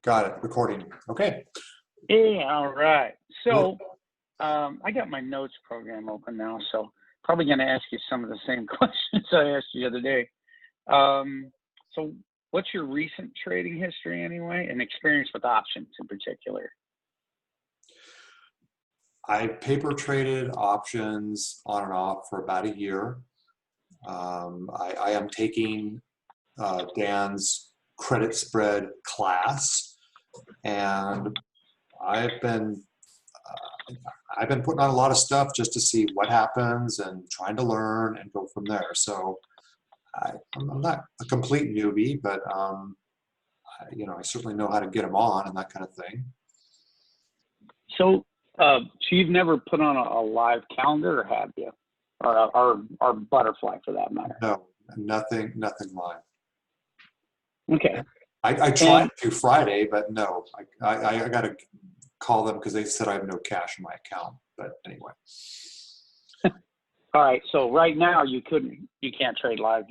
Got it. Recording. Okay. Yeah, all right. Well, So I got my notes program open now, so probably going to ask you some of the same questions I asked you the other day. So what's your recent trading history anyway, and experience with options in particular? I paper traded options on and off for about a year. I am taking Dan's credit spread class, and I've been I've been putting on a lot of stuff just to see what happens and trying to learn and go from there. So I'm not a complete newbie, but I certainly know how to get them on and that kind of thing. So, so you've never put on a live calendar, or have you, or butterfly for that matter? No, nothing live. Okay. I tried to Friday, but no, I got to call them because they said I have no cash in my account. But anyway. All right. So right now you can't trade live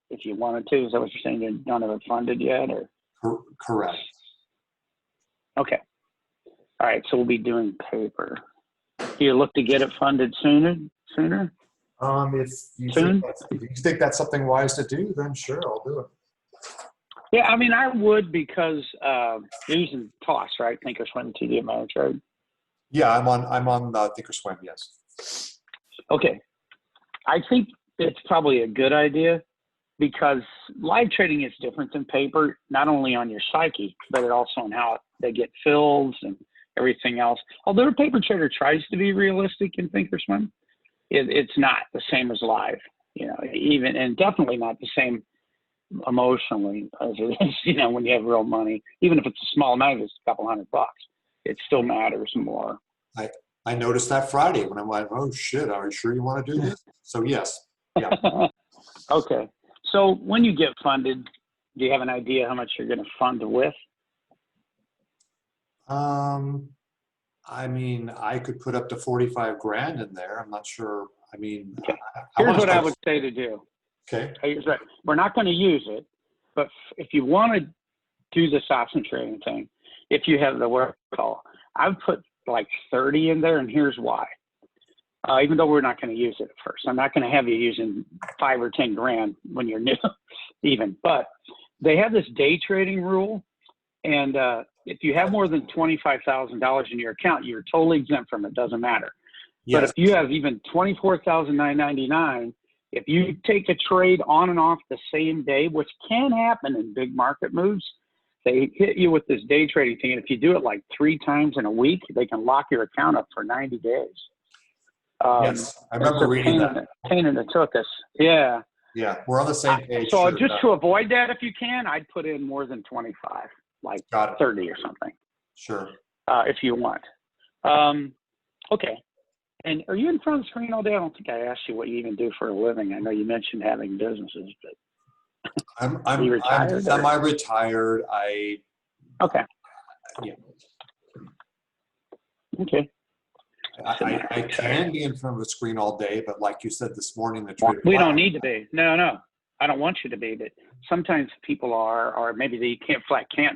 if you wanted to. Is that what you're saying? You're none of it funded yet, or? Correct. Okay. All right. So we'll be doing paper. Do you look to get it funded sooner? If you think that's something wise to do, then sure, I'll do it. Yeah, I mean, I would, because you're using TOS, right? Thinkorswim TD Ameritrade. Yeah, I'm on Thinkorswim. Yes. Okay. I think it's probably a good idea, because live trading is different than paper, not only on your psyche, but it also on how they get fills and everything else. Although a paper trader tries to be realistic in Thinkorswim, it's not the same as live, even, and definitely not the same emotionally as it is, when you have real money. Even if it's a small amount, it's a couple $100, it still matters more. I noticed that Friday when I'm like, oh shit, are you sure you want to do this? So yes. Yeah. Okay. So when you get funded, do you have an idea how much you're going to fund with? I mean, I could put up to 45 grand in there. I'm not sure. I mean, okay. Here's what I would say to do. Okay. We're not going to use it, but if you want to do this option trading thing, if you have the wherewithal, I would put like 30 in there, and here's why. Even though we're not going to use it at first, I'm not going to have you using 5 or 10 grand when you're new, even. But they have this day trading rule, and if you have more than $25,000 in your account, you're totally exempt from it. Doesn't matter. Yes. But if you have even $24,999, if you take a trade on and off the same day, which can happen in big market moves, they hit you with this day trading thing. And if you do it like 3 times in a week, they can lock your account up for 90 days. Yes, I remember reading that. Pain in the tuchus. Yeah. Yeah, we're on the same page. So just to avoid that, if you can, I'd put in more than 25, like 30 or something. Sure. If you want. Okay. And are you in front of the screen all day? I don't think I asked you what you even do for a living. I know you mentioned having businesses, but I'm retired. I'm semi-retired. Okay. Yeah. Okay. I can be in front of a screen all day, but like you said this morning, the trader. We don't need to be. No. I don't want you to be, but sometimes people are, or maybe they can't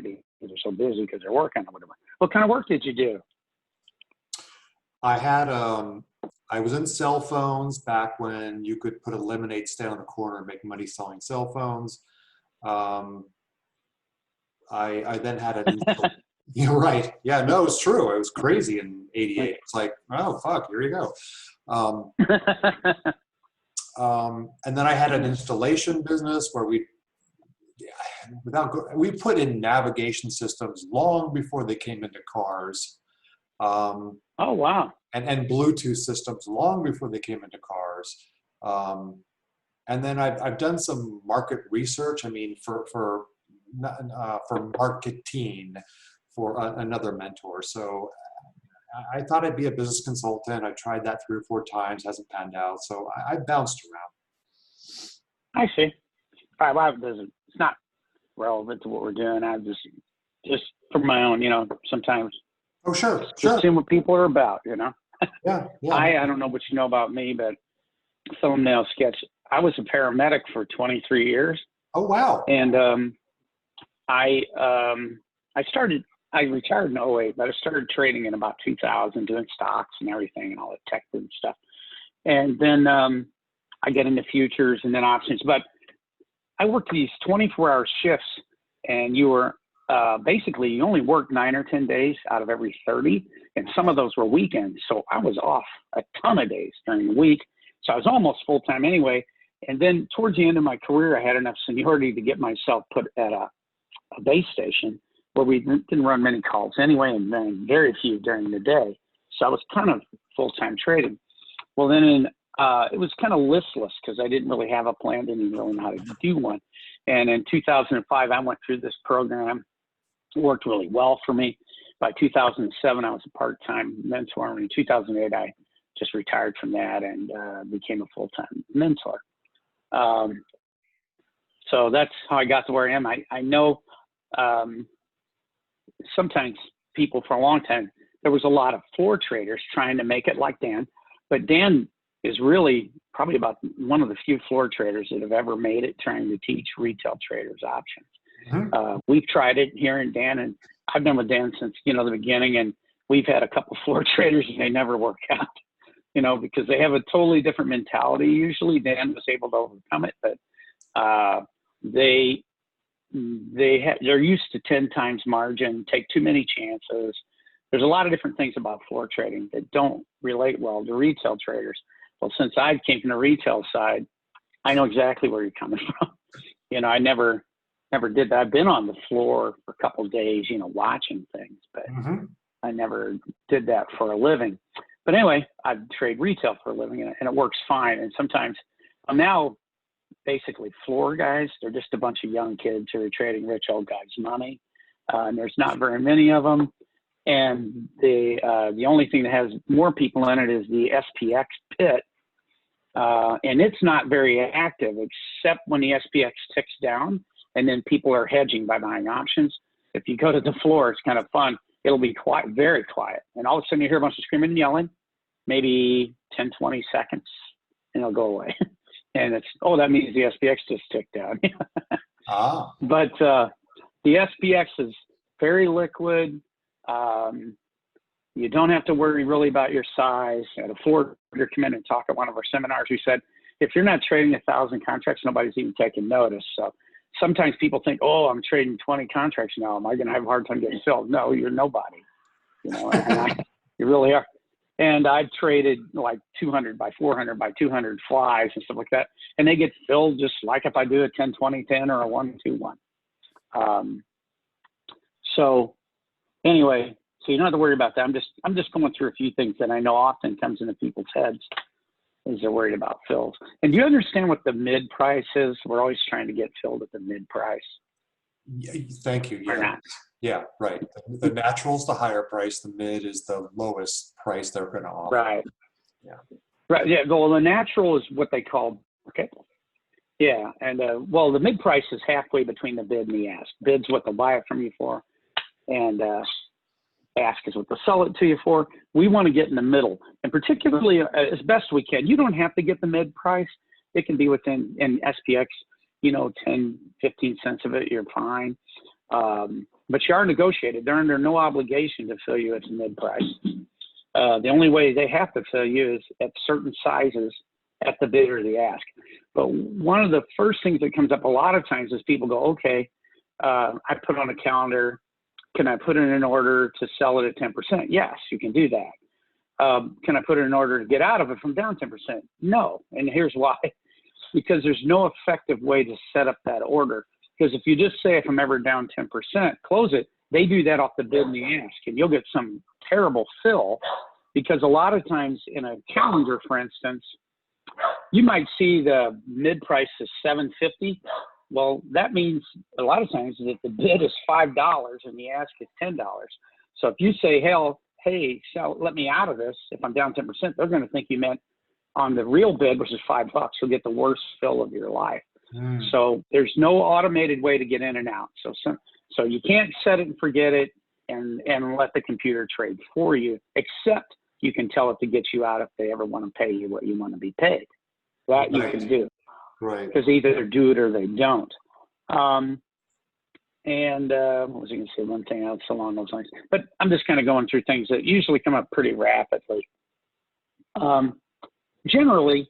be because they're so busy because they're working or whatever. What kind of work did you do? I had I was in cell phones back when you could put a lemonade stand on the corner and make money selling cell phones. I then had an you're right. Yeah, no, it's true. It was crazy in '88. It's like, oh fuck, here you go. And then I had an installation business where we put in navigation systems long before they came into cars. Oh, wow. And Bluetooth systems long before they came into cars. And then I've done some market research. I mean, for marketing for another mentor. So I thought I'd be a business consultant. I tried that 3 or 4 times, hasn't panned out. So I bounced around. I see. All right, well, it's not relevant to what we're doing. I just for my own, sometimes. Oh, sure. Just seeing what people are about, Yeah. I don't know what you know about me, but thumbnail sketch. I was a paramedic for 23 years. Oh, wow. And I started I retired in '08, but I started trading in about 2000, doing stocks and everything and all the tech and stuff. And then I get into futures and then options. But I worked these 24-hour shifts, and you were basically, you only worked 9 or 10 days out of every 30, and some of those were weekends. So I was off a ton of days during the week. So I was almost full-time anyway. And then towards the end of my career, I had enough seniority to get myself put at a base station where we didn't run many calls anyway, and then very few during the day. So I was kind of full-time trading. Well, then it was kind of listless because I didn't really have a plan, didn't even really know how to do one. And in 2005, I went through this program. It worked really well for me. By 2007, I was a part-time mentor. And in 2008, I just retired from that and became a full-time mentor. So that's how I got to where I am. I know sometimes people for a long time, there was a lot of floor traders trying to make it like Dan, but Dan is really probably about one of the few floor traders that have ever made it trying to teach retail traders options. Mm-hmm. We've tried it here in Dan, and I've been with Dan since, the beginning, and we've had a couple floor traders and they never work out, because they have a totally different mentality. Usually Dan was able to overcome it, but they're used to 10 times margin, take too many chances. There's a lot of different things about floor trading that don't relate well to retail traders. Well, since I came from the retail side, I know exactly where you're coming from. I never did that. I've been on the floor for a couple of days, watching things, but mm-hmm. I never did that for a living. But anyway, I trade retail for a living, and it works fine. And sometimes I'm now basically floor guys. They're just a bunch of young kids who are trading rich old guys' money. And there's not very many of them. And the only thing that has more people in it is the SPX pit. And it's not very active except when the SPX ticks down, and then people are hedging by buying options. If you go to the floor, it's kind of fun. It'll be quiet, very quiet. And all of a sudden you hear a bunch of screaming and yelling, maybe 10, 20 seconds, and it'll go away. And that means the SPX just ticked down. But the SPX is very liquid. You don't have to worry really about your size. I had a floor trader come in and talk at one of our seminars who said, if you're not trading 1,000 contracts, nobody's even taking notice. So sometimes people think, I'm trading 20 contracts now. Am I going to have a hard time getting filled? No, you're nobody. You really are. And I've traded like 200 by 400 by 200 flies and stuff like that. And they get filled just like if I do a 10, 20, 10 or a 1, 2, 1. So anyway, so you don't have to worry about that. I'm just going through a few things that I know often comes into people's heads as they're worried about fills. And do you understand what the mid price is? We're always trying to get filled at the mid price. Yeah, thank you. Yeah. Yeah, right. The natural is the higher price. The mid is the lowest price they're going to offer. Right. Yeah. Right. Yeah. Well, the natural is what they call, okay. Yeah. And the mid price is halfway between the bid and the ask. Bid's what they'll buy it from you for, and ask is what they'll sell it to you for. We want to get in the middle, and particularly as best we can. You don't have to get the mid price. It can be within in SPX, 10, 15 cents of it, you're fine. But you are negotiated. They're under no obligation to fill you at the mid price. The only way they have to fill you is at certain sizes at the bid or the ask. But one of the first things that comes up a lot of times is people go, okay, I put on a calendar. Can I put in an order to sell it at 10%? Yes, you can do that. Can I put in an order to get out of it from down 10%? No. And here's why. Because there's no effective way to set up that order. Because if you just say, if I'm ever down 10%, close it, they do that off the bid and the ask, and you'll get some terrible fill. Because a lot of times in a calendar, for instance, you might see the mid price is $7.50. Well, that means a lot of times that the bid is $5 and the ask is $10. So if you say, hey, let me out of this, if I'm down 10%, they're going to think you meant on the real bid, which is $5, you'll get the worst fill of your life. So there's no automated way to get in and out. So you can't set it and forget it and let the computer trade for you, except you can tell it to get you out if they ever want to pay you what you want to be paid. That you can do. Right. Because either they do it or they don't. And what was I going to say? One thing else along those lines. But I'm just kind of going through things that usually come up pretty rapidly. Generally,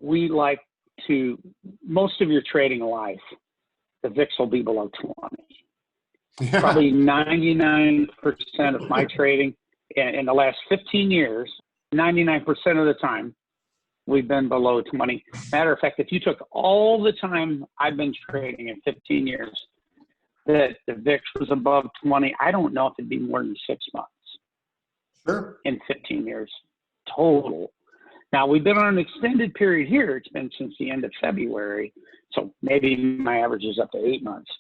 we like to, most of your trading life, the VIX will be below 20. Probably 99% of my trading in the last 15 years, 99% of the time, we've been below 20. Matter of fact, if you took all the time I've been trading in 15 years, that the VIX was above 20, I don't know if it'd be more than 6 months. Sure. In 15 years total. Now, we've been on an extended period here. It's been since the end of February. So maybe my average is up to 8 months.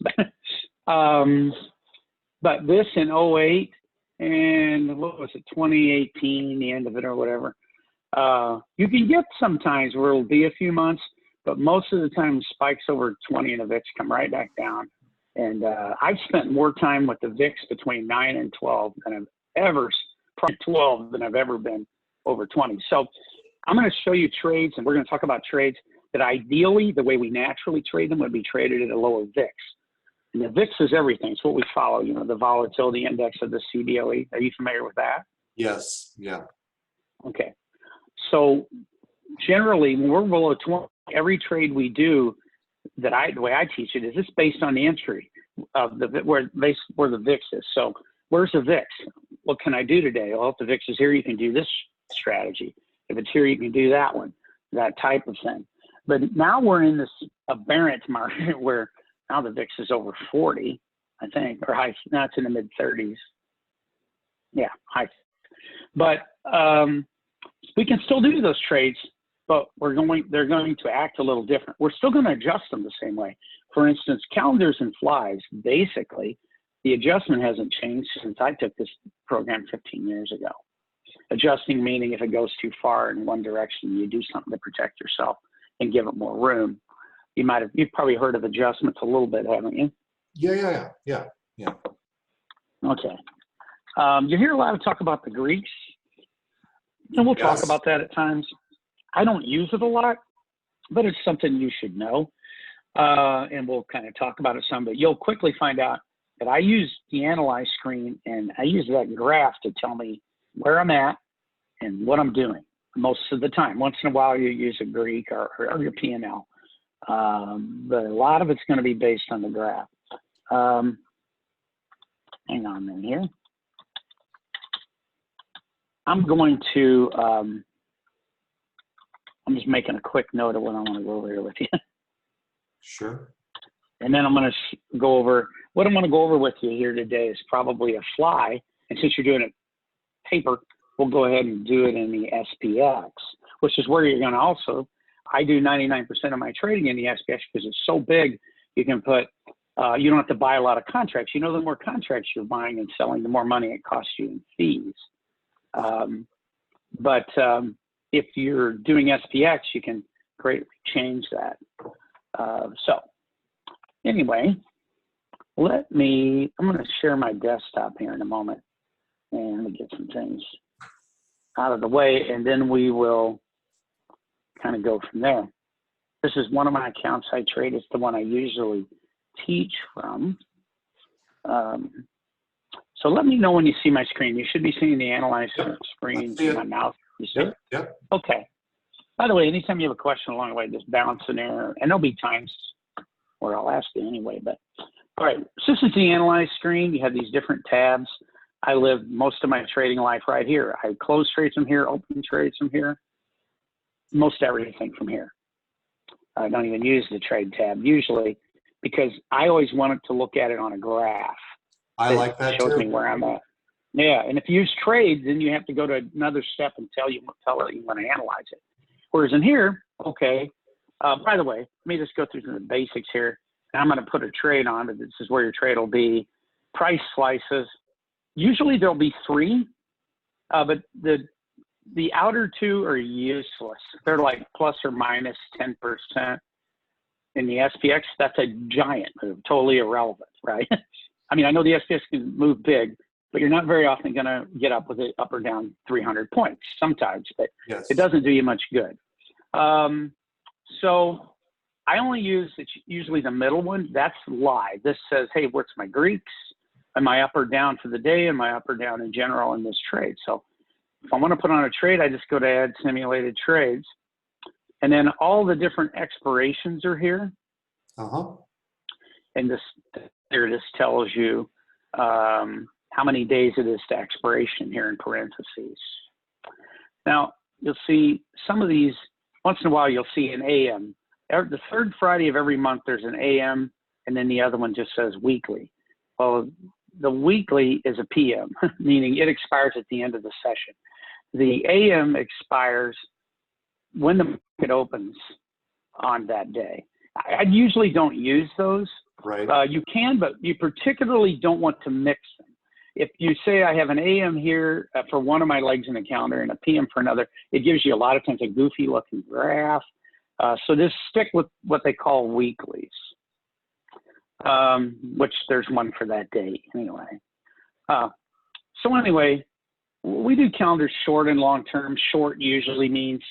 But this in 08 and what was it, 2018, the end of it or whatever, you can get sometimes where it'll be a few months, but most of the time spikes over 20 and the VIX come right back down. And I've spent more time with the VIX between 9 and 12 than I've ever, probably 12 than I've ever been over 20. So I'm going to show you trades, and we're going to talk about trades that ideally, the way we naturally trade them, would be traded at a lower VIX. And the VIX is everything. It's what we follow, you know, the volatility index of the CBOE. Are you familiar with that? Yes. Yeah. Okay. So generally, when we're below 20, every trade we do, the way I teach it is it's based on the entry of where the VIX is. So where's the VIX? What can I do today? Well, if the VIX is here, you can do this strategy. If it's here, you can do that one, that type of thing. But now we're in this aberrant market where now the VIX is over 40, I think, or high. Now it's in the mid 30s. Yeah, high. But we can still do those trades, but they're going to act a little different. We're still going to adjust them the same way. For instance, calendars and flies, basically, the adjustment hasn't changed since I took this program 15 years ago. Adjusting meaning if it goes too far in one direction, you do something to protect yourself and give it more room. You've probably heard of adjustments a little bit, haven't you? Yeah. Okay. You hear a lot of talk about the Greeks, and we'll talk about that at times. I don't use it a lot, but it's something you should know, and we'll kind of talk about it some. But you'll quickly find out that I use the Analyze screen, and I use that graph to tell me where I'm at and what I'm doing most of the time. Once in a while, you use a Greek or your P&L. But a lot of it's going to be based on the graph. Hang on a minute here. I'm going to, I'm just making a quick note of what I want to go over here with you. Sure. And then I'm going to go over, what I'm going to go over with you here today is probably a fly. And since you're doing it paper, we'll go ahead and do it in the SPX, which is where you're going to also, I do 99% of my trading in the SPX because it's so big, you can put, you don't have to buy a lot of contracts. You know, the more contracts you're buying and selling, the more money it costs you in fees. But if you're doing SPX, you can greatly change that. So anyway, I'm going to share my desktop here in a moment and let me get some things out of the way, and then we will kind of go from there. This is one of my accounts I trade. It's the one I usually teach from. So let me know when you see my screen. You should be seeing the Analyze screen in my mouth. You see it? Yep. Okay. By the way, anytime you have a question along the way, just bounce in there. And there'll be times where I'll ask you anyway. But all right, so this is the Analyze screen. You have these different tabs. I live most of my trading life right here. I close trades from here, open trades from here, most everything from here. I don't even use the trade tab usually because I always wanted to look at it on a graph. I like that shows too. me where I'm at. Yeah, and if you use trades, then you have to go to another step and tell it you want to analyze it. Whereas in here, okay, by the way, let me just go through the basics here. And I'm going to put a trade on, but this is where your trade will be. Price slices. Usually there'll be 3, but the outer 2 are useless. They're like plus or minus 10%. In the SPX, that's a giant move, totally irrelevant, right? I mean, I know the SPX can move big, but you're not very often going to get up with it up or down 300 points sometimes, but Yes. it doesn't do you much good. So I only use, it's usually the middle one. That's live. This says, hey, what's my Greeks? Am I up or down for the day? Am I up or down in general in this trade? So if I want to put on a trade, I just go to add simulated trades. And then all the different expirations are here. Uh-huh. And this tells you how many days it is to expiration here in parentheses. Now, you'll see some of these, once in a while, you'll see an AM. The third Friday of every month, there's an AM, and then the other one just says weekly. Well, the weekly is a PM, meaning it expires at the end of the session. The AM expires when the market opens on that day. I usually don't use those. Right. You can, but you particularly don't want to mix them. If you say I have an AM here for one of my legs in the calendar and a PM for another, it gives you a lot of times a goofy looking graph. So just stick with what they call weeklies, which there's one for that day anyway. So anyway, we do calendars short and long term. Short usually means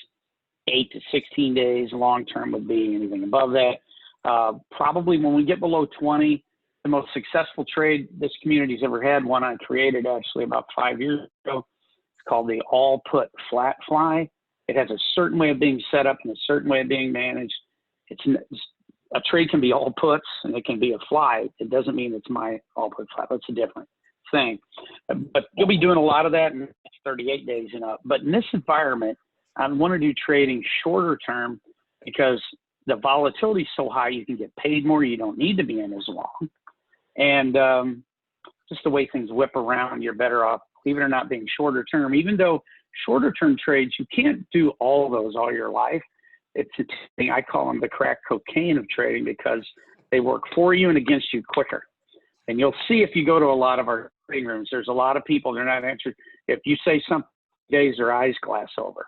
8 to 16 days. Long term would be anything above that. Probably when we get below 20, the most successful trade this community's ever had, one I created actually about 5 years ago. It's called the all put flat fly. It has a certain way of being set up and a certain way of being managed. A trade can be all puts and it can be a fly. It doesn't mean it's my all put flat. That's a different thing. But you'll be doing a lot of that in 38 days and up. But in this environment, I want to do trading shorter term because the volatility is so high, you can get paid more. You don't need to be in as long. And just the way things whip around, you're better off, even or not being shorter term. Even though shorter term trades, you can't do all those all your life. It's a thing, I call them the crack cocaine of trading because they work for you and against you quicker. And you'll see if you go to a lot of our trading rooms, there's a lot of people, they're not answering. If you say something, days their eyes glass over.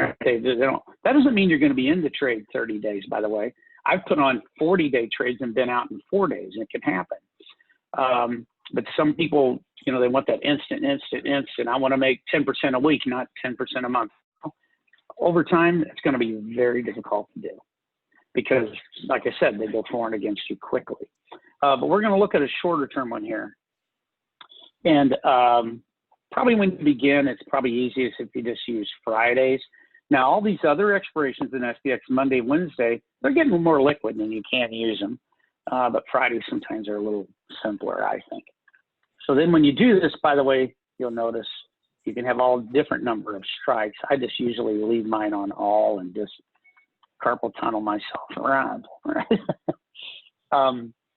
Okay, they don't. That doesn't mean you're going to be in the trade 30 days, by the way. I've put on 40-day trades and been out in 4 days, and it can happen. But some people, you know, they want that instant. I want to make 10% a week, not 10% a month. Over time, it's going to be very difficult to do because, like I said, they go for and against you quickly. But we're going to look at a shorter term one here. And probably when you begin, it's probably easiest if you just use Fridays. Now, all these other expirations in SPX, Monday, Wednesday, they're getting more liquid and you can use them. But Fridays sometimes are a little simpler, I think. So then when you do this, by the way, you'll notice you can have all different number of strikes. I just usually leave mine on all and just carpal tunnel myself around. Right?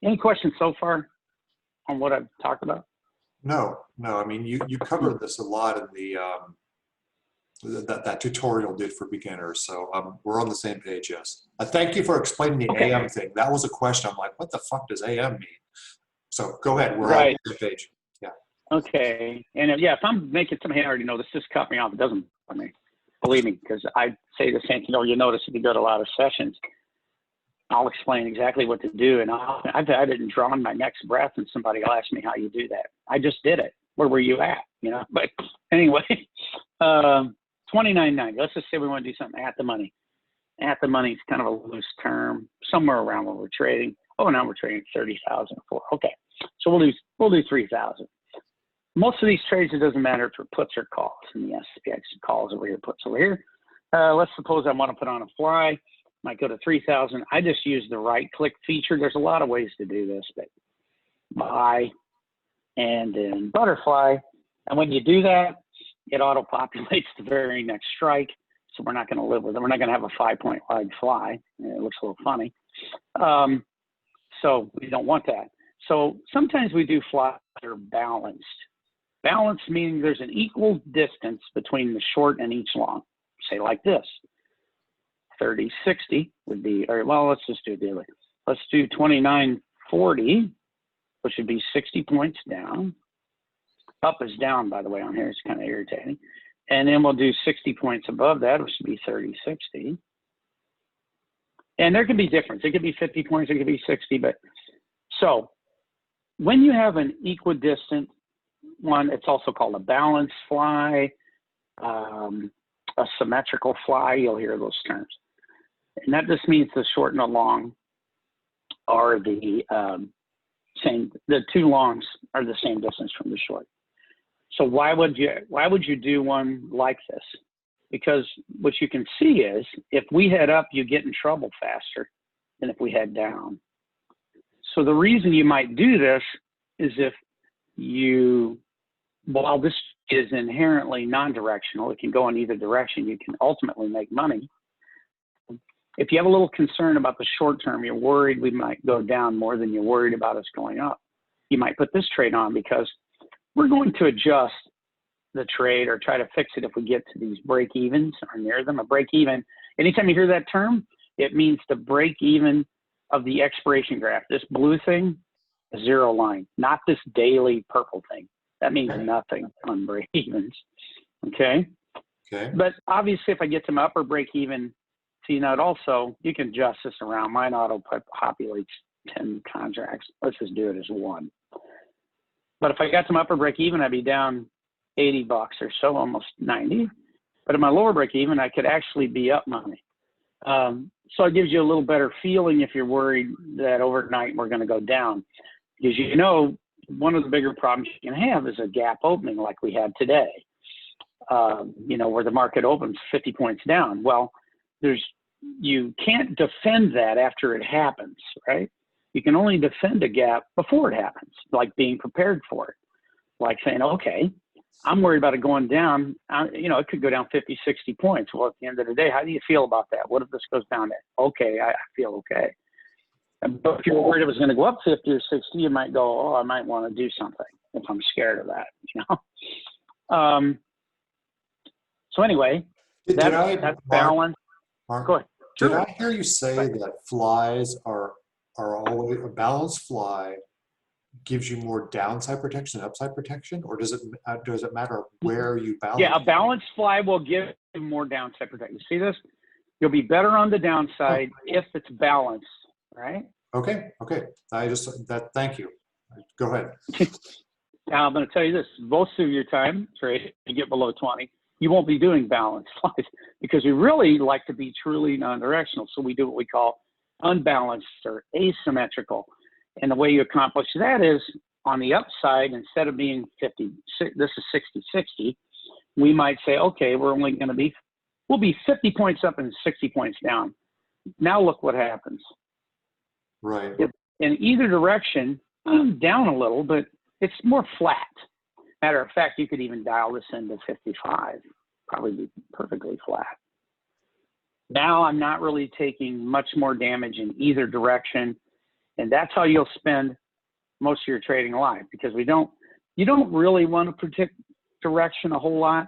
Any questions so far on what I've talked about? No. I mean, you covered this a lot in the that tutorial did for beginners. So we're on the same page. Yes. Thank you for explaining the Okay. AM thing. That was a question. I'm like, what the fuck does AM mean? So go ahead. We're Right. on the same page. Yeah. Okay. And if I'm making something I already know, this just cut me off. It doesn't bother me. Believe me, because I say the same thing. You notice if you go to a lot of sessions, I'll explain exactly what to do. And I've had it and drawn my next breath and somebody will ask me how you do that. I just did it. Where were you at? You know, but anyway, $29.90. Let's just say we want to do something at the money. At the money is kind of a loose term, somewhere around what we're trading. Oh, now we're trading 30,000 for. Okay. So we'll do 3,000. Most of these trades, it doesn't matter if they're puts or calls. And yes, SPX calls over here, puts over here. Let's suppose I want to put on a fly. Might go to 3,000. I just use the right click feature. There's a lot of ways to do this, but buy and then butterfly. And when you do that, it auto populates the very next strike. So we're not going to live with it. We're not going to have a 5-point wide fly. It looks a little funny. So we don't want that. So sometimes we do flies that are balanced. Balanced meaning there's an equal distance between the short and each long. Say like this. 30.60 would be, or well, let's just do it daily. Let's do 29.40, which would be 60 points down. Up is down, by the way, on here. It's kind of irritating. And then we'll do 60 points above that, which would be 30.60. And there can be difference. It could be 50 points, it could be 60. But so when you have an equidistant one, it's also called a balanced fly, a symmetrical fly. You'll hear those terms. And that just means the short and the long are the same. The two longs are the same distance from the short. So why would you do one like this? Because what you can see is if we head up, you get in trouble faster than if we head down. So the reason you might do this is if while this is inherently non-directional, it can go in either direction, you can ultimately make money. If you have a little concern about the short term, you're worried we might go down more than you're worried about us going up, you might put this trade on because we're going to adjust the trade or try to fix it if we get to these break evens or near them. A break even, anytime you hear that term, it means the break even of the expiration graph. This blue thing, a zero line, not this daily purple thing. That means nothing on break evens. Okay. Okay. But obviously, if I get some upper break even, see now also you can adjust this around. Mine auto populates 10 contracts. Let's just do it as one. But if I got some upper break even, I'd be down $80 or so, almost 90. But at my lower break even, I could actually be up money. So it gives you a little better feeling if you're worried that overnight we're going to go down. Because you know, one of the bigger problems you can have is a gap opening like we had today, you know, where the market opens 50 points down. Well, you can't defend that after it happens, right? You can only defend a gap before it happens, like being prepared for it, like saying, okay, I'm worried about it going down. You know, it could go down 50, 60 points. Well, at the end of the day, how do you feel about that? What if this goes down to, okay, I feel okay. But if you're worried it was going to go up 50 or 60, you might go, oh, I might want to do something if I'm scared of that, you know? So anyway, that's balance. Mark, Go ahead. did Sure. I hear you say that flies are always a balanced fly gives you more downside protection and upside protection, or does it matter where you balance? Yeah, a balanced fly will give you more downside protection. See this? You'll be better on the downside if it's balanced, right? Okay. Thank you. Go ahead. Now I'm going to tell you this: most of your time, trade, you get below 20, you won't be doing balanced flies because we really like to be truly non-directional. So we do what we call unbalanced or asymmetrical. And the way you accomplish that is on the upside, instead of being 50, this is 60-60, we might say, okay, we'll be 50 points up and 60 points down. Now look what happens. Right. In either direction, I'm down a little, but it's more flat. Matter of fact, you could even dial this into 55, probably be perfectly flat. Now I'm not really taking much more damage in either direction. And that's how you'll spend most of your trading life, because you don't really want to predict direction a whole lot,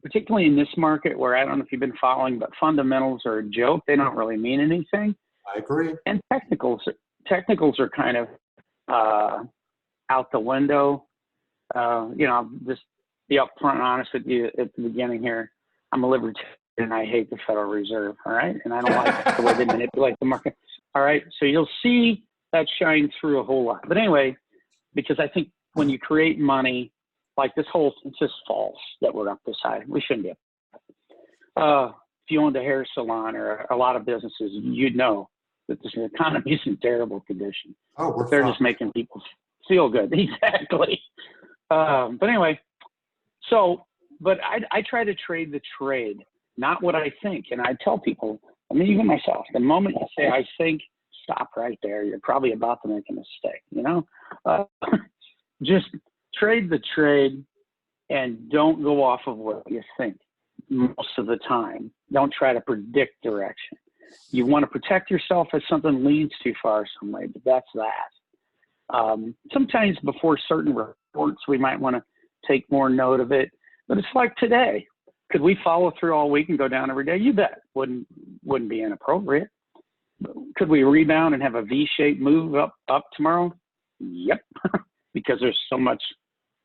particularly in this market where I don't know if you've been following, but fundamentals are a joke. They don't really mean anything. I agree. And technicals are kind of out the window. You know, I'll just be upfront and honest with you at the beginning here. I'm a libertarian and I hate the Federal Reserve. All right. And I don't like the way they manipulate the market. All right. So you'll see that shines through a whole lot. But anyway, because I think when you create money, like it's just false that we're up this high. We shouldn't be. If you owned a hair salon or a lot of businesses, you'd know that this economy is in terrible condition. Oh, they're just making people feel good. Exactly. But anyway, but I try to trade the trade, not what I think. And I tell people, I mean, even myself, the moment you say, I think, stop right there. You're probably about to make a mistake, you know? Just trade the trade and don't go off of what you think most of the time. Don't try to predict direction. You want to protect yourself if something leads too far some way, but that's that. Sometimes before certain reports, we might want to take more note of it, but it's like today. Could we follow through all week and go down every day? You bet. Wouldn't be inappropriate. Could we rebound and have a V-shaped move up tomorrow? Yep, because there's so much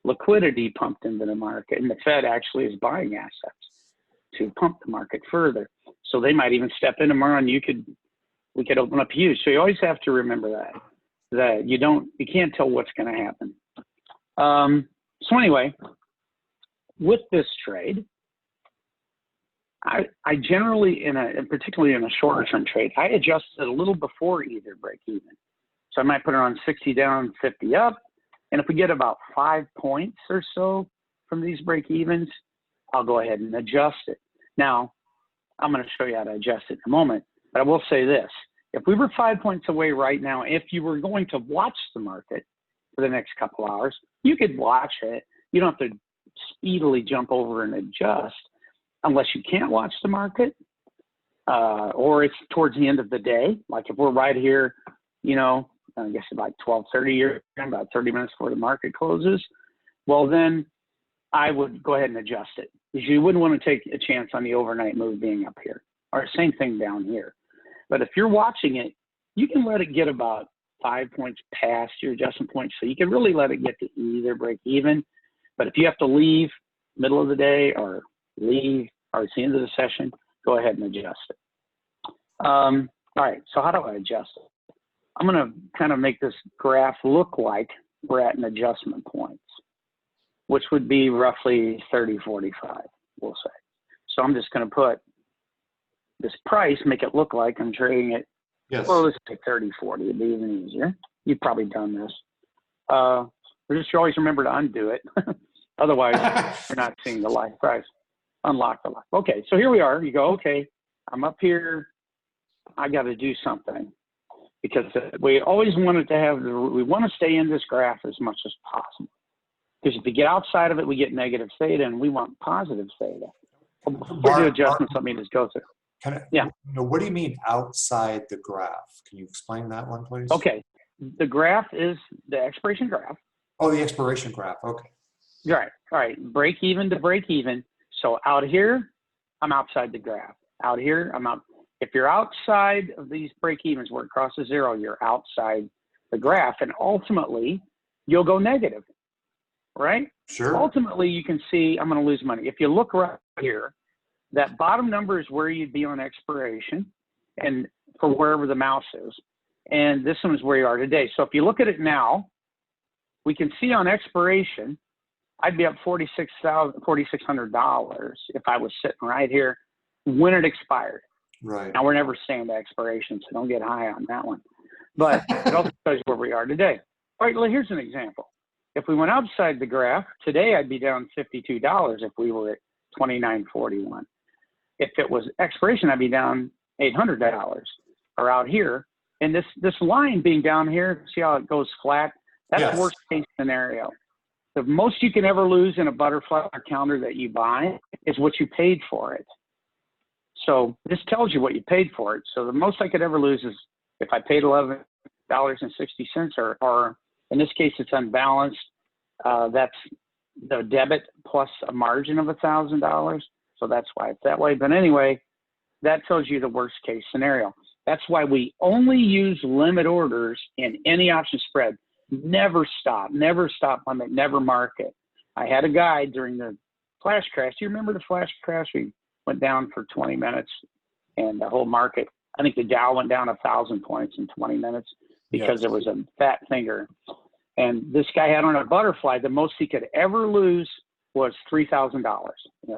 liquidity pumped into the market, and the Fed actually is buying assets to pump the market further. So they might even step in tomorrow, and we could open up huge. So you always have to remember that you can't tell what's going to happen. So anyway, with this trade, I generally, and particularly in a shorter term trade, I adjust it a little before either break even. So I might put it on 60 down, 50 up. And if we get about 5 points or so from these break evens, I'll go ahead and adjust it. Now, I'm going to show you how to adjust it in a moment, but I will say this. If we were 5 points away right now, if you were going to watch the market for the next couple hours, you could watch it. You don't have to speedily jump over and adjust unless you can't watch the market, or it's towards the end of the day. Like if we're right here, you know, I guess about 12:30 your time, about 30 minutes before the market closes, well, then I would go ahead and adjust it, because you wouldn't want to take a chance on the overnight move being up here, or same thing down here. But if you're watching it, you can let it get about 5 points past your adjustment point, so you can really let it get to either break even. But if you have to leave middle of the day or leave or it's the end of the session, go ahead and adjust it. All right, so how do I adjust it? I'm going to kind of make this graph look like we're at an adjustment point, which would be roughly 30.45, we'll say. So I'm just going to put this price, make it look like I'm trading it. Yes. Well, let's say 30.40, it'd be even easier. You've probably done this. Just always remember to undo it. Otherwise, you're not seeing the live price. Unlock the live. Okay, so here we are. You go, okay, I'm up here. I got to do something, because we always wanted to have, we want to stay in this graph as much as possible. Because if we get outside of it, we get negative theta, and we want positive theta. Before the adjustments, let me just go through. Yeah. What do you mean outside the graph? Can you explain that one, please? Okay. The graph is the expiration graph. Oh, the expiration graph. Okay. Right. All right. Break even to break even. So out here, I'm outside the graph. Out here, I'm out. If you're outside of these break evens where it crosses zero, you're outside the graph, and ultimately you'll go negative, right? Sure. Ultimately, you can see I'm going to lose money. If you look right here, that bottom number is where you'd be on expiration, and for wherever the mouse is. And this one is where you are today. So if you look at it now, we can see on expiration, I'd be up $4,600 if I was sitting right here when it expired. Right. Now, we're never saying the expiration, so don't get high on that one. But it also tells you where we are today. All right, well, here's an example. If we went outside the graph, today I'd be down $52 if we were at $29.41. If it was expiration, I'd be down $800, or out here. And this line being down here, see how it goes flat? That's Yes. Worst case scenario. The most you can ever lose in a butterfly counter that you buy is what you paid for it. So this tells you what you paid for it. So the most I could ever lose is if I paid $11.60, or in this case, it's unbalanced. That's the debit plus a margin of $1,000. So that's why it's that way. But anyway, that tells you the worst case scenario. That's why we only use limit orders in any option spread. Never stop limit, never market. I had a guy during the flash crash. Do you remember the flash crash? We went down for 20 minutes and the whole market, I think the Dow went down 1,000 points in 20 minutes because there was a fat finger. And this guy had on a butterfly, the most he could ever lose was $3,000.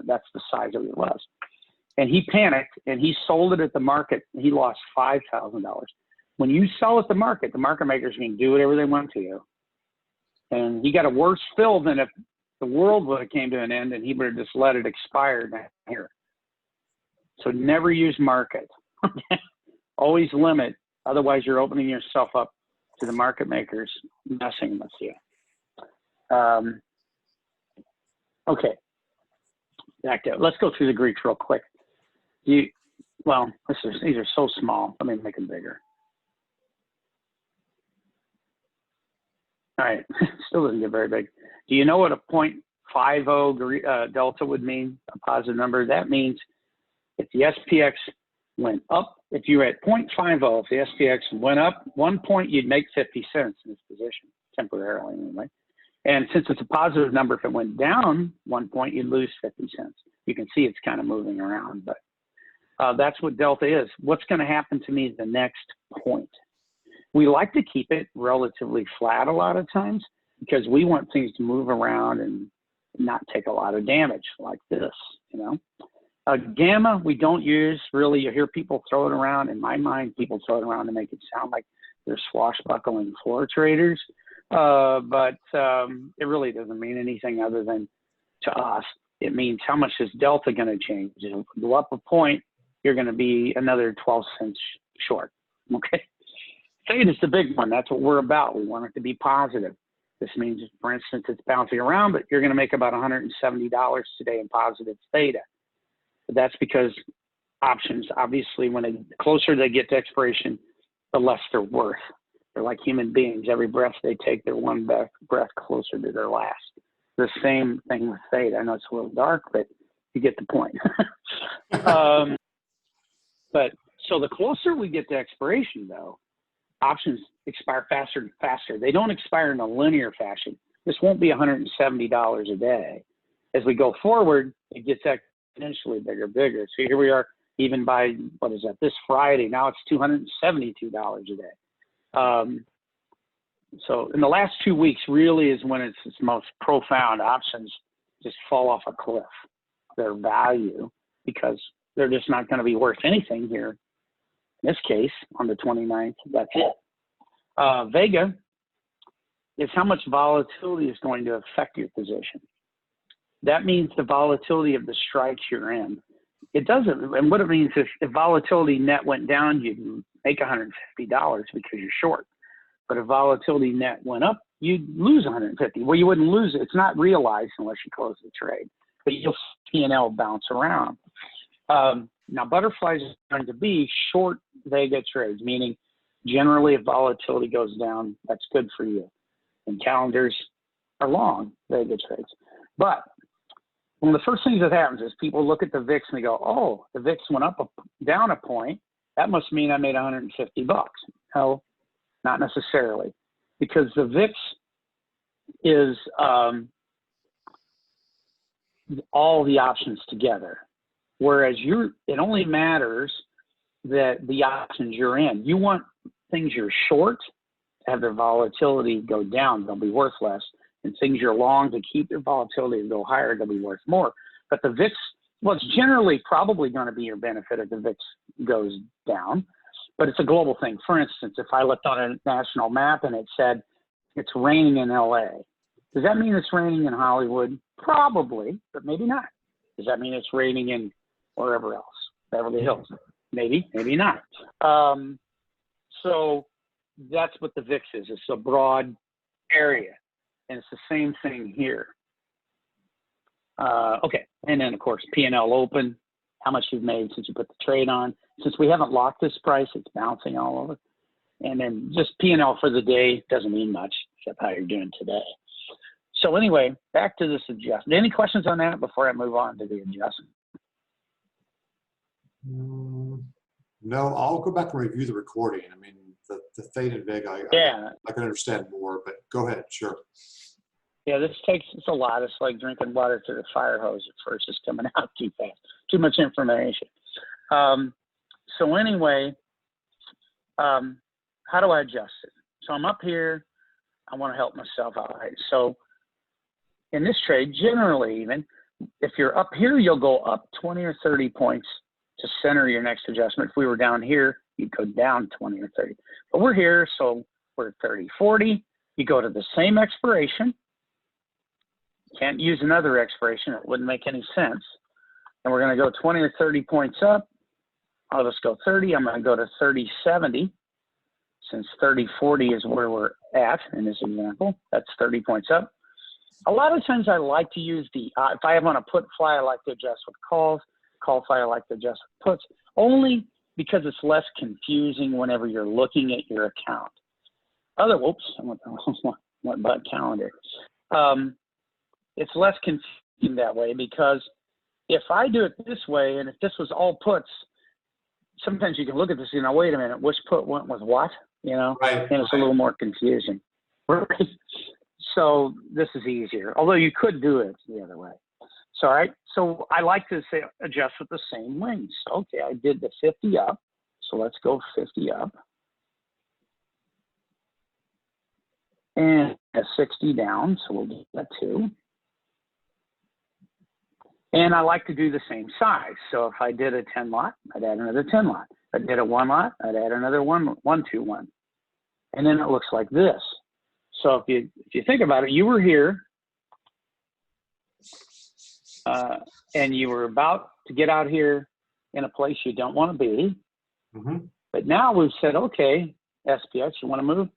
That's the size of it was. And he panicked and he sold it at the market. He lost $5,000. When you sell at the market makers can do whatever they want to you. And he got a worse fill than if the world would have came to an end and he would have just let it expire down here. So never use market. Always limit. Otherwise, you're opening yourself up to the market makers messing with you. Okay. Back to, let's go through the Greeks real quick. These are so small. Let me make them bigger. All right, still doesn't get very big. Do you know what a 0.50 delta would mean, a positive number? That means if the SPX went up, if you were at 0.50, if the SPX went up 1 point, you'd make 50 cents in this position, temporarily anyway. And since it's a positive number, if it went down 1 point, you'd lose 50 cents. You can see it's kind of moving around, but that's what delta is. What's going to happen to me the next point? We like to keep it relatively flat a lot of times because we want things to move around and not take a lot of damage like this, you know. Gamma, we don't use really. You hear people throw it around. In my mind, people throw it around to make it sound like they're swashbuckling floor traders. But it really doesn't mean anything other than to us. It means how much is delta going to change. If you go up a point, you're going to be another 12 cents short. Okay. Theta is the big one. That's what we're about. We want it to be positive. This means, for instance, it's bouncing around, but you're going to make about $170 today in positive theta. But that's because options, obviously, when the closer they get to expiration, the less they're worth. They're like human beings. Every breath they take, they're one breath closer to their last. The same thing with theta. I know it's a little dark, but you get the point. But so the closer we get to expiration, though, options expire faster and faster. They don't expire in a linear fashion. This won't be $170 a day. As we go forward, it gets exponentially bigger, bigger. So here we are, even by, what is that, this Friday, now it's $272 a day. So in the last 2 weeks really is when it's its most profound. Options just fall off a cliff, their value, because they're just not going to be worth anything here. In this case, on the 29th, that's it. Vega is how much volatility is going to affect your position. That means the volatility of the strikes you're in. It doesn't, and what it means is if volatility net went down, you'd make $150 because you're short. But if volatility net went up, you'd lose 150. Well, you wouldn't lose it. It's not realized unless you close the trade, but you'll see P&L bounce around. Now, butterflies is going to be short Vega trades, meaning generally if volatility goes down, that's good for you. And calendars are long Vega trades. But one of the first things that happens is people look at the VIX and they go, oh, the VIX went up, down a point. That must mean I made 150 bucks. No, not necessarily, because the VIX is all the options together. Whereas it only matters that the options you're in. You want things you're short to have their volatility go down, they'll be worth less. And things you're long to keep their volatility to go higher, they'll be worth more. But the VIX, well, it's generally probably going to be your benefit if the VIX goes down, but it's a global thing. For instance, if I looked on a national map and it said it's raining in LA, does that mean it's raining in Hollywood? Probably, but maybe not. Does that mean it's raining in wherever else? Beverly Hills? Maybe, maybe not. So that's what the VIX is. It's a broad area. And it's the same thing here. Okay, and then of course, P&L open, how much you've made since you put the trade on. Since we haven't locked this price, it's bouncing all over. And then just P&L for the day doesn't mean much, except how you're doing today. So anyway, back to this adjustment. Any questions on that before I move on to the adjustment? No, I'll go back and review the recording. I mean, the Theta and Vega, I can understand more, but go ahead, sure. Yeah, it's a lot. It's like drinking water through the fire hose at first. It's coming out too fast. Too much information. So anyway, how do I adjust it? So I'm up here. I want to help myself out. Right? So in this trade, generally even, if you're up here, you'll go up 20 or 30 points to center your next adjustment. If we were down here, you'd go down 20 or 30. But we're here, so we're at 30, 40. You go to the same expiration. Can't use another expiration. It wouldn't make any sense. And we're going to go 20 or 30 points up. I'll just go 30. I'm going to go to 30.70. Since 30.40 is where we're at in this example, that's 30 points up. A lot of times I like to use if I have on a put fly, I like to adjust with calls. Call fly, I like to adjust with puts, only because it's less confusing whenever you're looking at your account. Whoops, I went by calendar. It's less confusing that way, because if I do it this way, and if this was all puts, sometimes you can look at this and go, wait a minute, which put went with what? Right, and it's a little more confusing. Right? So this is easier, although you could do it the other way. So, all right, so I like to say adjust with the same wings. Okay, I did the 50 up, so let's go 50 up. And a 60 down, so we'll do that too. And I like to do the same size. So if I did a 10 lot, I'd add another 10 lot. If I did a 1 lot, I'd add another 1, 2, 1. And then it looks like this. So if you think about it, you were here and you were about to get out here in a place you don't want to be. Mm-hmm. But now we've said, okay, SPX, you want to move?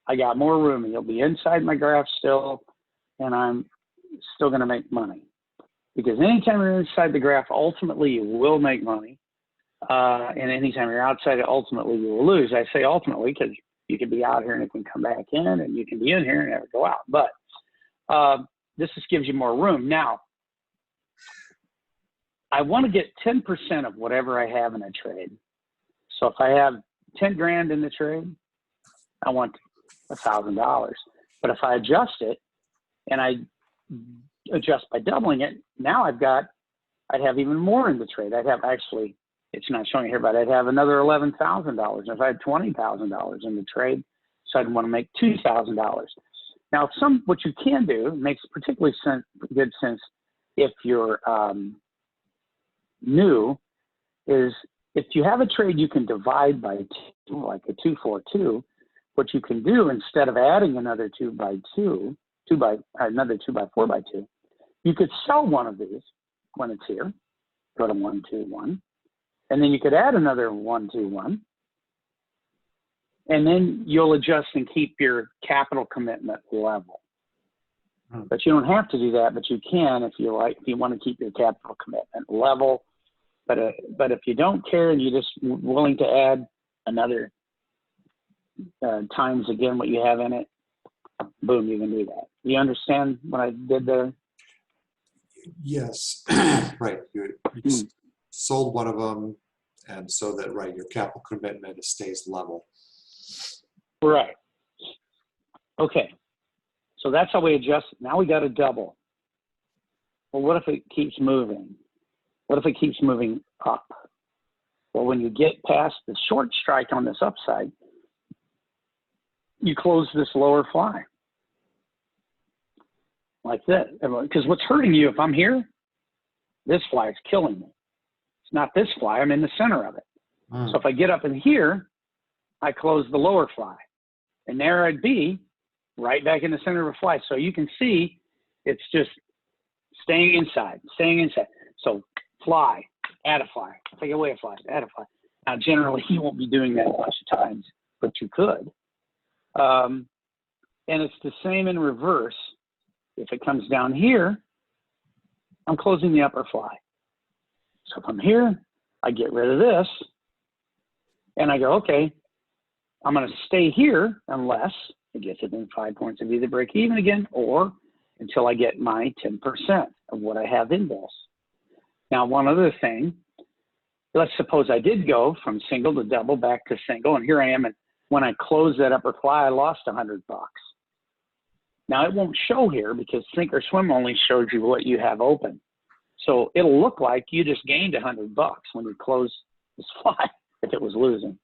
I got more room and you'll be inside my graph still, and I'm still going to make money. Because anytime you're inside the graph, ultimately you will make money. And anytime you're outside it, ultimately you will lose. I say ultimately because you can be out here and it can come back in, and you can be in here and never go out. But this just gives you more room. Now, I want to get 10% of whatever I have in a trade. So if I have 10 grand in the trade, I want $1,000. But if I adjust it and I adjust by doubling it, now I'd have even more in the trade. I'd have actually, it's not showing here, but I'd have another $11,000. If I had $20,000 in the trade, so I'd want to make $2,000. Now, what you can do makes particularly good sense if you're new, is if you have a trade you can divide by 2, like a 2-4-2, what you can do instead of adding another 2x2, another 2x4x2, you could sell one of these when it's here, go to 1, 2, 1, and then you could add another 1, 2, 1, and then you'll adjust and keep your capital commitment level. But you don't have to do that, but you can if you like, if you want to keep your capital commitment level. But if you don't care and you're just willing to add another times again what you have in it, boom, you can do that. You understand what I did there? Yes, right. You sold one of them, and so that, right, your capital commitment stays level. Right. Okay. So that's how we adjust. Now we got to double. Well, what if it keeps moving? What if it keeps moving up? Well, when you get past the short strike on this upside, you close this lower fly. Like that. Because what's hurting you, if I'm here, this fly is killing me. It's not this fly, I'm in the center of it. So if I get up in here, I close the lower fly. And there I'd be right back in the center of a fly. So you can see it's just staying inside. So fly, add a fly, take away a fly, add a fly. Now, generally, you won't be doing that a bunch of times, but you could. And it's the same in reverse. If it comes down here, I'm closing the upper fly. So if I'm here, I get rid of this, and I go, okay, I'm going to stay here unless it gets within 5 points of either break even again, or until I get my 10% of what I have in this. Now, one other thing, let's suppose I did go from single to double back to single, and here I am, and when I close that upper fly, I lost $100. Now, it won't show here because Sink or Swim only shows you what you have open. So it'll look like you just gained $100 when you close this fly if it was losing.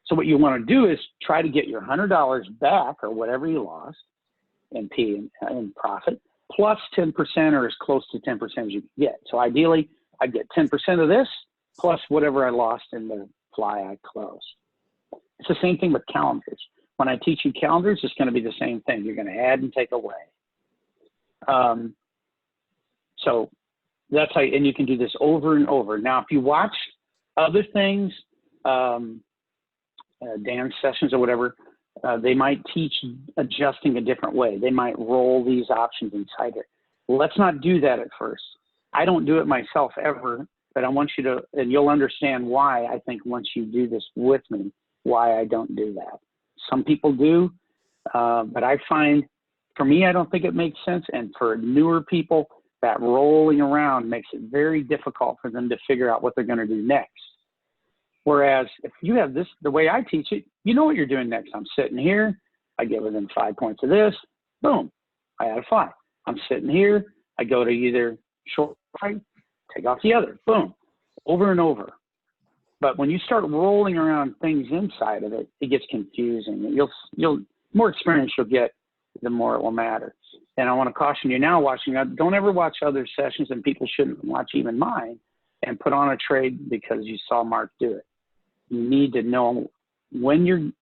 So what you want to do is try to get your $100 back or whatever you lost in profit, plus 10% or as close to 10% as you can get. So ideally, I'd get 10% of this plus whatever I lost in the fly I closed. It's the same thing with calendars. When I teach you calendars, it's going to be the same thing. You're going to add and take away. So that's how, and you can do this over and over. Now, if you watch other things, Dan's sessions or whatever, they might teach adjusting a different way. They might roll these options inside it. Let's not do that at first. I don't do it myself ever, but I want you to, and you'll understand why I think once you do this with me, why I don't do that. Some people do, but I find, for me, I don't think it makes sense. And for newer people, that rolling around makes it very difficult for them to figure out what they're going to do next. Whereas if you have this, the way I teach it, you know what you're doing next. I'm sitting here, I get within 5 points of this, boom, I add a fly. I'm sitting here, I go to either short right, take off the other, boom, over and over. But when you start rolling around things inside of it, it gets confusing. You'll more experience you'll get, the more it will matter. And I want to caution you now watching, don't ever watch other sessions, and people shouldn't watch even mine, and put on a trade because you saw Mark do it. You need to know when you're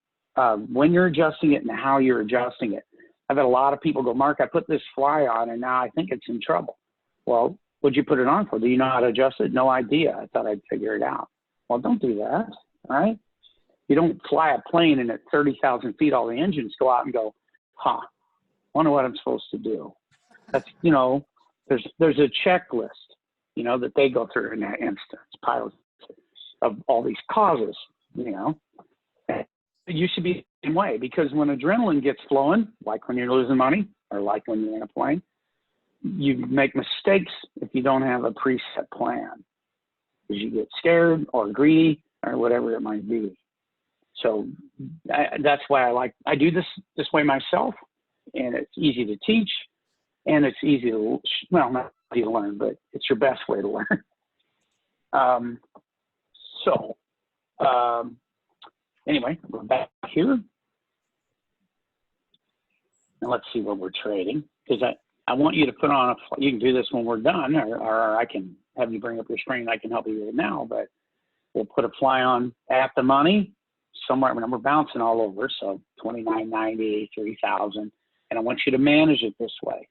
adjusting it and how you're adjusting it. I've had a lot of people go, Mark, I put this fly on and now I think it's in trouble. Well, what'd you put it on for? Do you know how to adjust it? No idea. I thought I'd figure it out. Well, don't do that, all right? You don't fly a plane and at 30,000 feet, all the engines go out and go, wonder what I'm supposed to do. That's, you know, there's a checklist, you know, that they go through in that instance, pilots, of all these causes, you know. You should be the same way, because when adrenaline gets flowing, like when you're losing money or like when you're in a plane, you make mistakes if you don't have a preset plan, because you get scared or greedy or whatever it might be. So that's why I do this way myself, and it's easy to teach, and it's easy to, well, not easy to learn, but it's your best way to learn. Anyway, we're back here. And let's see what we're trading, because I want you to put on you can do this when we're done, or I can have you bring up your screen. I can help you with it now, but we'll put a fly on at the money somewhere. I mean, we're bouncing all over, so 29.90, 3,000, and I want you to manage it this way.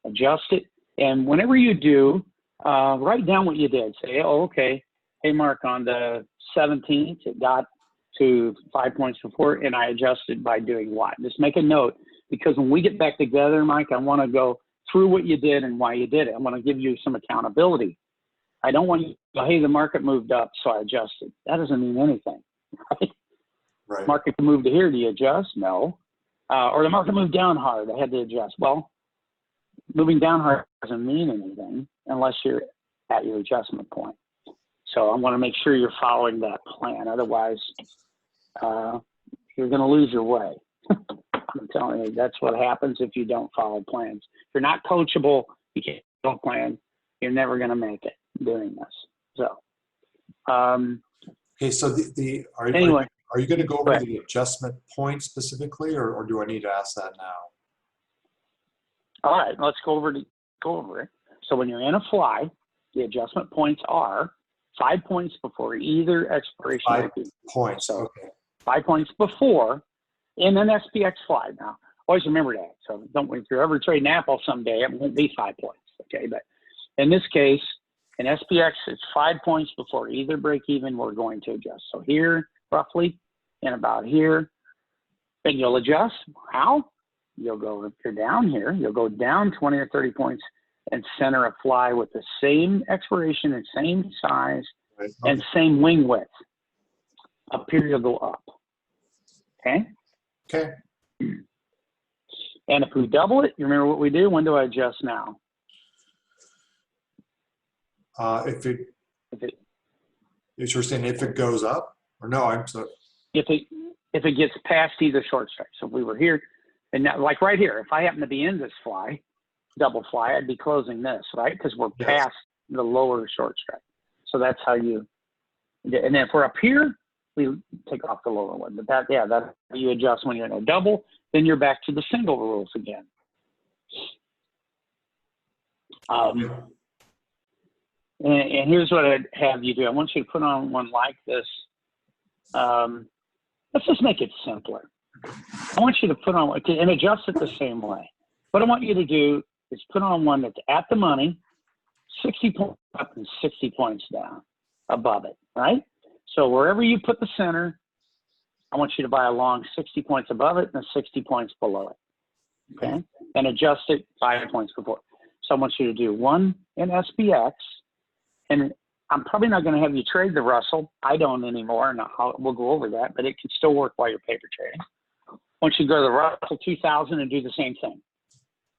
Adjust it, and whenever you do, write down what you did. Say, oh, okay, hey, Mark, on the 17th, it got to 5 points before, and I adjusted by doing what? Just make a note, because when we get back together, Mike, I want to go through what you did and why you did it. I want to give you some accountability. I don't want you to go, hey, the market moved up, so I adjusted. That doesn't mean anything, right? Right. Market moved to here, do you adjust? No. Or the market moved down hard, I had to adjust. Well, moving down hard doesn't mean anything unless you're at your adjustment point. So I want to make sure you're following that plan. Otherwise, you're going to lose your way. I'm telling you, that's what happens if you don't follow plans. If you're not coachable, you can't follow a plan, you're never going to make it doing this. So, Okay, so anyway, are you going to go over the adjustment point specifically, or do I need to ask that now? All right, let's go over it. So when you're in a fly, the adjustment points are 5 points before either expiration. 5 points. So okay. 5 points before in an SPX fly. Now, always remember that. So if you're ever trading Apple someday, it won't be 5 points. Okay, but in this case, in SPX, it's 5 points before either break even. We're going to adjust. So here, roughly, and about here, then you'll adjust. How? You'll go, if you're down here, you'll go down 20 or 30 points and center a fly with the same expiration and same size, right, okay, and same wing width. Up here, you'll go up. Okay? Okay. And if we double it, you remember what we do? When do I adjust now? If you're saying if it goes up, or no, I'm sorry. If it gets past either short strike. So if we were here, and now, like right here, if I happen to be in this fly, double fly, I'd be closing this, right? Because we're past the lower short strike. So that's how you, and then if we're up here, we take off the lower one. But that's how you adjust when you're in a double. Then you're back to the single rules again. And here's what I'd have you do. I want you to put on one like this. Let's just make it simpler. I want you to put on, and adjust it the same way. What I want you to do is put on one that's at the money, 60 points up and 60 points down above it, right? So wherever you put the center, I want you to buy along 60 points above it and 60 points below it, okay? And adjust it 5 points before. So I want you to do one in SPX, and I'm probably not going to have you trade the Russell. I don't anymore, and we'll go over that, but it can still work while you're paper trading. I want you to go to the Russell 2000 and do the same thing.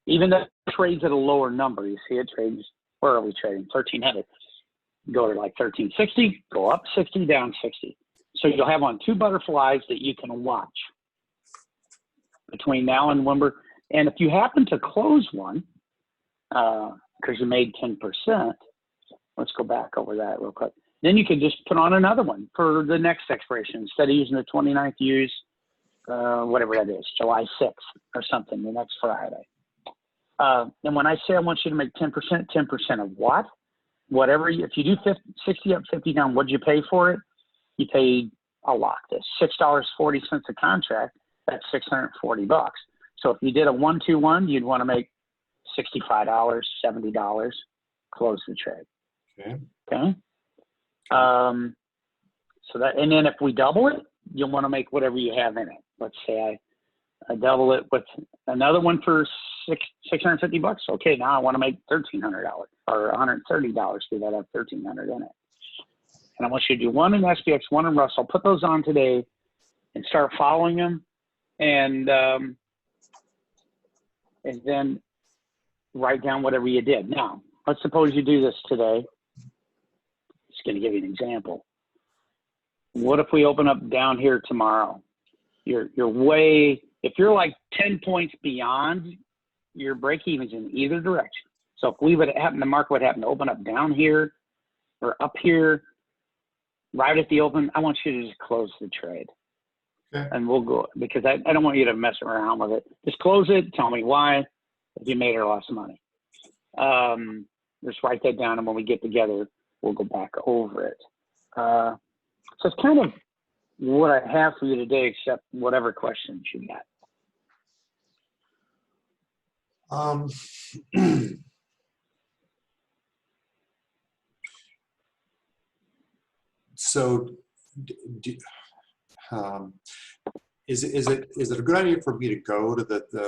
Even though it trades at a lower number, you see it trades, where are we trading? 1300. Go to like 1360, go up 60, down 60. So you'll have on 2 butterflies that you can watch between now and when and if you happen to close one, because you made 10%, let's go back over that real quick. Then you can just put on another one for the next expiration. Instead of using the 29th, use whatever that is, July 6th or something, the next Friday. And when I say I want you to make 10%, 10% of what? Whatever, if you do 60 up, 50 down, what'd you pay for it? You paid, I'll lock this, $6.40 a contract. That's $640. So if you did a 1-2-1, you'd want to make $65, $70, close the trade. Okay. Okay. So that, and then if we double it, you'll want to make whatever you have in it. Let's say I double it with another one for $650. Okay, now I want to make $1,300 or $130 because I have $1,300 in it. And I want you to do one in SPX, one in Russell. Put those on today and start following them, and then write down whatever you did. Now, let's suppose you do this today. Just going to give you an example. What if we open up down here tomorrow? You're way, if you're like 10 points beyond, your break evens in either direction. So if we would happen, the market would happen to open up down here or up here, right at the open, I want you to just close the trade. Okay. And we'll go, because I don't want you to mess around with it. Just close it, tell me why, if you made or lost money. Just write that down, and when we get together, we'll go back over it. So it's kind of what I have for you today, except whatever questions you got. So, is it a good idea for me to go to the I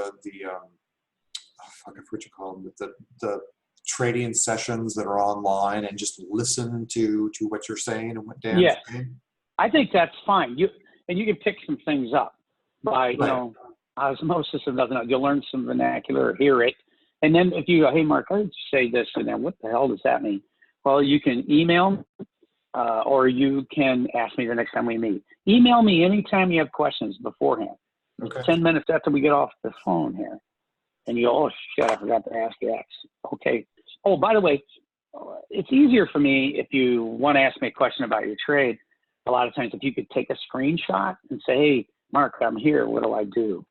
forget what you call them, the trading sessions that are online and just listen to what you're saying and what Dan's saying? I think that's fine. You can pick some things up by, you know, osmosis and nothing else. You'll learn some vernacular or hear it. And then if you go, hey, Mark, I heard you say this, and then what the hell does that mean? Well, you can email or you can ask me the next time we meet. Email me anytime you have questions beforehand. Okay. 10 minutes after we get off the phone here. And you go, oh, shit, I forgot to ask you X. Okay. Oh, by the way, it's easier for me if you want to ask me a question about your trade. A lot of times, if you could take a screenshot and say, hey, Mark, I'm here. What do I do?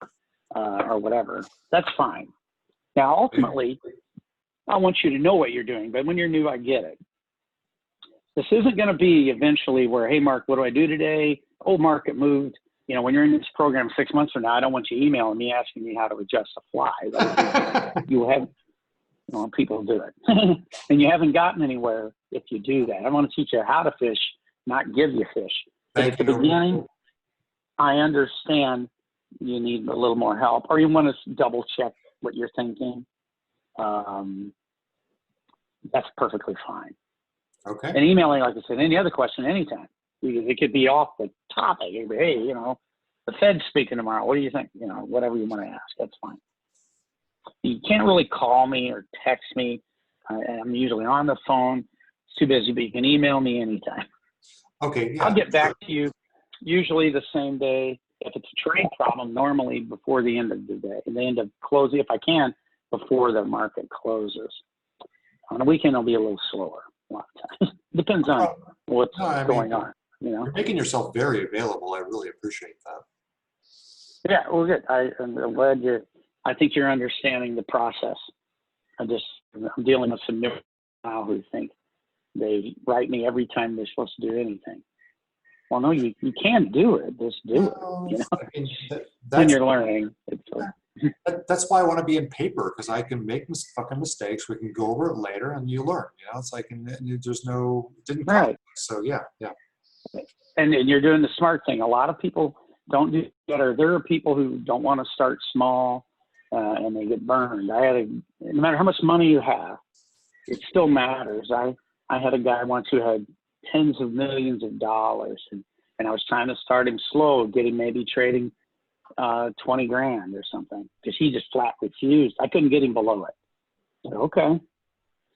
Or whatever. That's fine. Now, ultimately, I want you to know what you're doing. But when you're new, I get it. This isn't going to be eventually where, hey, Mark, what do I do today? Oh, market moved. You know, when you're in this program 6 months from now, I don't want you emailing me asking me how to adjust the fly. You have, you know, people do it. And you haven't gotten anywhere if you do that. I want to teach you how to fish, not give you fish. But at the beginning, I understand you need a little more help, or you want to double check what you're thinking. That's perfectly fine. Okay. And emailing, like I said, any other question, anytime. It could be off the topic. It could be, hey, you know, the Fed's speaking tomorrow. What do you think? You know, whatever you want to ask, that's fine. You can't really call me or text me. I'm usually on the phone. It's too busy, but you can email me anytime. Okay. Yeah, I'll get back to you usually the same day. If it's a trade problem, normally before the end of the day, the end of closing, if I can, before the market closes. On the weekend, it'll be a little slower. A lot of times. Depends on what's going on. You know, you're making yourself very available. I really appreciate that. Yeah, well, good. I'm glad I think you're understanding the process. I'm dealing with some new now who think they write me every time they're supposed to do anything. Well, no, you can't do it. Just do it. You know, I mean, when you're learning. That's why I want to be in paper, because I can make fucking mistakes. We can go over it later, and you learn. You know, it's like, and there's no didn't come. Right. So yeah. And you're doing the smart thing. A lot of people don't do better. There are people who don't want to start small, and they get burned. No matter how much money you have, it still matters. I had a guy once who had tens of millions of dollars, and I was trying to start him slow, getting maybe trading 20 grand or something, because he just flat refused. I couldn't get him below it. I said, okay.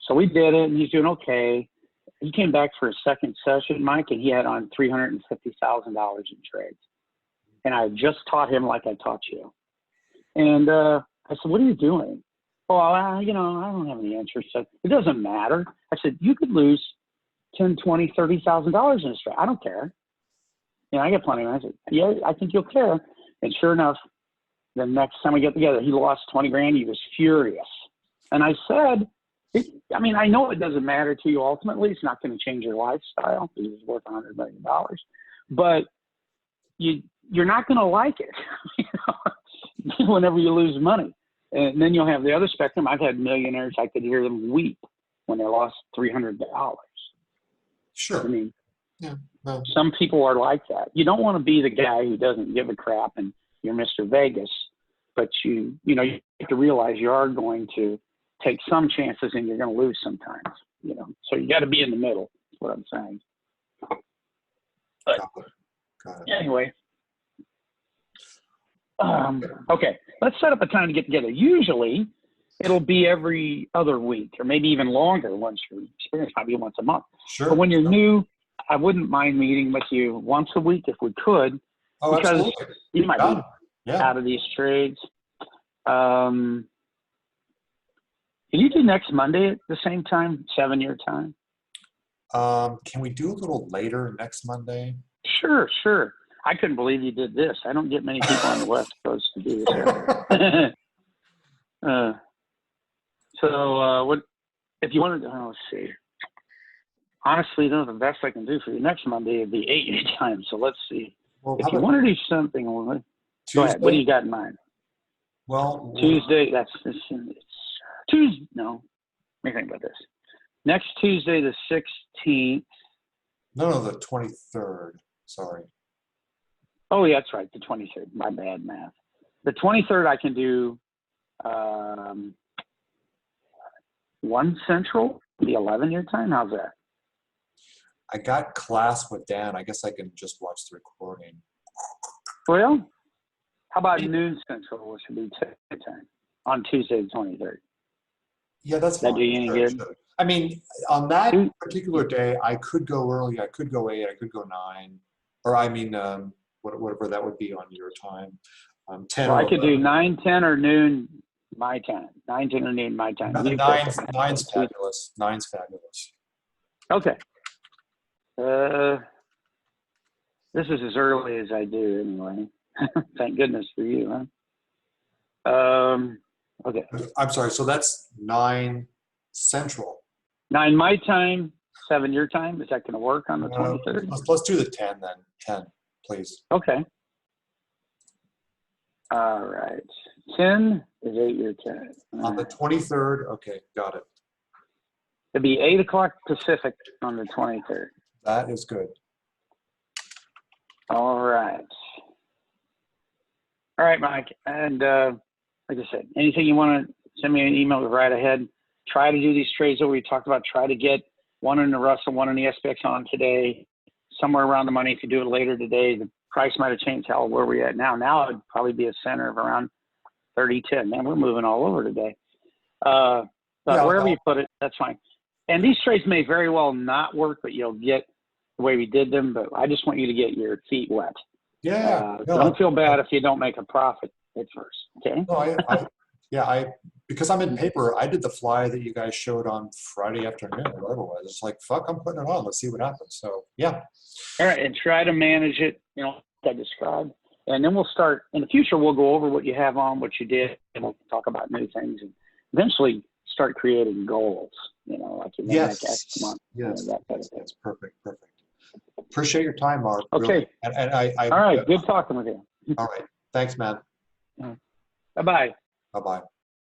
So we did it, and he's doing okay. He came back for a second session, Mike, and he had on $350,000 in trades. And I just taught him like I taught you. And I said, what are you doing? Well, you know, I don't have any interest. It doesn't matter. I said, you could lose $10, $20, $30,000 in this trade. I don't care. You know, I get plenty of money. I said, yeah, I think you'll care. And sure enough, the next time we got together, he lost 20 grand. He was furious. And I said, I know it doesn't matter to you ultimately. It's not going to change your lifestyle because it's worth $100 million. But you're not going to like it whenever you lose money. And then you'll have the other spectrum. I've had millionaires, I could hear them weep when they lost $300. Sure. I mean, yeah. Well, some people are like that. You don't want to be the guy who doesn't give a crap and you're Mr. Vegas, but you have to realize you are going to take some chances and you're going to lose sometimes, so you got to be in the middle. That's what I'm saying. But got it. Anyway, okay, let's set up a time to get together. Usually it'll be every other week or maybe even longer once you're experienced, maybe once a month. Sure. But when you're new, I wouldn't mind meeting with you once a week if we could, because absolutely. you might be out of these trades. Can you do next Monday at the same time, 7 your time? Can we do a little later next Monday? Sure. I couldn't believe you did this. I don't get many people on the West Coast to do this. What if you wanted to? Let's see. Honestly, though, the best I can do for you next Monday would be 8 your time. So let's see. Well, if you want to do something, go ahead. What do you got in mind? Well, Tuesday. It's Tuesday. No, let me think about this. Next Tuesday, the 16th. No, the 23rd. Sorry. Oh, yeah, that's right. The 23rd. My bad math. The 23rd, I can do 1 Central, the 11 your time. How's that? I got class with Dan. I guess I can just watch the recording. Well, how about noon Central, which would be 10 time on Tuesday, the 23rd? Yeah, that's fine. That do you any good? Sure. I mean, on that particular day, I could go early. I could go 8. I could go 9. Or whatever that would be on your time. 10 well, or I could 11. do 9, 10, or noon my time. 9, 10, or noon my time. Nine's fabulous. 9's fabulous. Okay. This is as early as I do anyway. Thank goodness for you, huh? Okay. I'm sorry. So that's 9 Central. 9 my time, 7 your time. Is that going to work on the 23rd? Let's do the 10 then. 10, please. Okay. All right. 10 is 8 your time. On the 23rd. Okay, got it. It'd be 8 o'clock Pacific on the 23rd. That is good. All right. All right, Mike. And like I said, anything you want to send me an email right ahead. Try to do these trades that we talked about. Try to get one in the Russell, one in the SPX on today, somewhere around the money. If you do it later today, the price might have changed. Hell, where we at now? Now it'd probably be a center of around 30.10. Man, we're moving all over today. But wherever you put it, that's fine. And these trades may very well not work, but you'll get the way we did them. But I just want you to get your feet wet. Yeah. Don't feel bad if you don't make a profit at first. Okay. No, because I'm in paper, I did the fly that you guys showed on Friday afternoon or whatever it was. It's like, fuck, I'm putting it on. Let's see what happens. So, yeah. All right. And try to manage it, like I described. And then we'll start in the future. We'll go over what you have on, what you did, and we'll talk about new things and eventually start creating goals, like you make X month. Yes. That kind of thing. That's perfect. Appreciate your time, Mark. Okay. Really. And I all right. Good talking with you. All right. Thanks, man. Bye-bye. Bye-bye.